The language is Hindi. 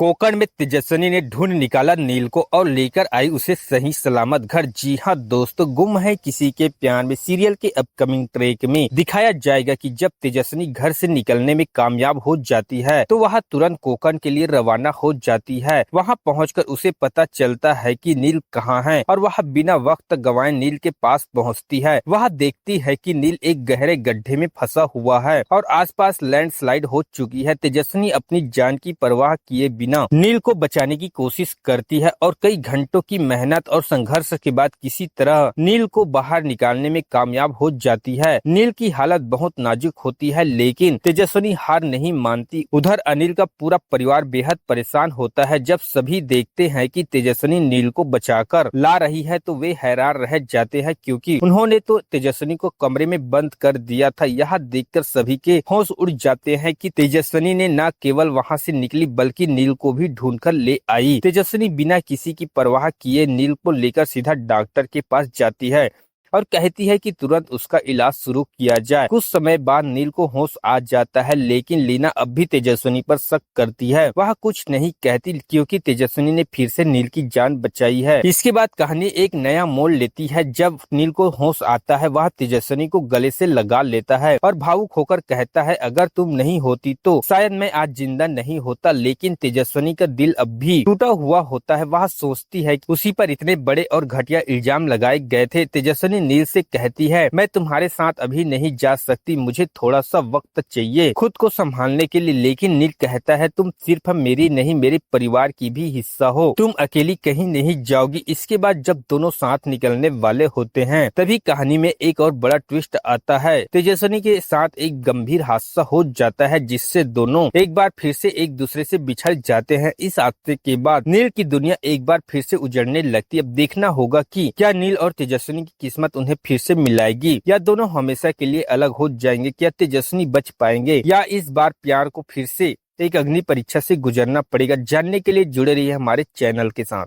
कोकण में तेजस्विनी ने ढूंढ निकाला नील को और लेकर आई उसे सही सलामत घर। जी हाँ दोस्तों, गुम है किसी के प्यार में सीरियल के अपकमिंग ट्रैक में दिखाया जाएगा कि जब तेजस्विनी घर से निकलने में कामयाब हो जाती है तो वह तुरंत कोकण के लिए रवाना हो जाती है। वहां पहुंचकर उसे पता चलता है कि नील कहाँ है और वह बिना वक्त गंवाए नील के पास पहुंचती है। वह देखती है कि नील एक गहरे गड्ढे में फंसा हुआ है और आसपास लैंडस्लाइड हो चुकी है। तेजस्विनी अपनी जान की परवाह किए बिना नील को बचाने की कोशिश करती है और कई घंटों की मेहनत और संघर्ष के बाद किसी तरह नील को बाहर निकालने में कामयाब हो जाती है। नील की हालत बहुत नाजुक होती है लेकिन तेजस्विनी हार नहीं मानती। उधर अनिल का पूरा परिवार बेहद परेशान होता है। जब सभी देखते हैं कि तेजस्विनी नील को बचाकर ला रही है तो वे हैरान रह जाते हैं क्योंकि उन्होंने तो तेजस्विनी को कमरे में बंद कर दिया था। यह देखकर सभी के होश उड़ जाते हैं कि तेजस्विनी ने न केवल वहां से निकली बल्कि नील को भी ढूंढकर ले आई। तेजस्विनी बिना किसी की परवाह किए नील को लेकर सीधा डॉक्टर के पास जाती है और कहती है कि तुरंत उसका इलाज शुरू किया जाए। कुछ समय बाद नील को होश आ जाता है लेकिन लीना अब भी तेजस्विनी पर शक करती है। वह कुछ नहीं कहती क्योंकि तेजस्विनी ने फिर से नील की जान बचाई है। इसके बाद कहानी एक नया मोड़ लेती है। जब नील को होश आता है वह तेजस्विनी को गले से लगा लेता है और भावुक होकर कहता है, अगर तुम नहीं होती तो शायद मैं आज जिंदा नहीं होता। लेकिन तेजस्विनी का दिल अब भी टूटा हुआ होता है। वह सोचती है कि उसी पर इतने बड़े और घटिया इल्जाम लगाए गए थे। तेजस्विनी नील से कहती है, मैं तुम्हारे साथ अभी नहीं जा सकती, मुझे थोड़ा सा वक्त चाहिए खुद को संभालने के लिए। लेकिन नील कहता है, तुम सिर्फ मेरी नहीं मेरे परिवार की भी हिस्सा हो, तुम अकेली कहीं नहीं जाओगी। इसके बाद जब दोनों साथ निकलने वाले होते हैं तभी कहानी में एक और बड़ा ट्विस्ट आता है। तेजस्विनी के साथ एक गंभीर हादसा हो जाता है जिससे दोनों एक बार फिर से एक दूसरे से बिछड़ जाते हैं। इस हादसे के बाद नील की दुनिया एक बार फिर से उजड़ने लगती है। अब देखना होगा कि क्या नील और तेजस्विनी की किस्मत उन्हें फिर से मिलाएगी या दोनों हमेशा के लिए अलग हो जाएंगे। क्या तेजस्विनी बच पाएंगे या इस बार प्यार को फिर से एक अग्नि परीक्षा से गुजरना पड़ेगा। जानने के लिए जुड़े रहिए हमारे चैनल के साथ।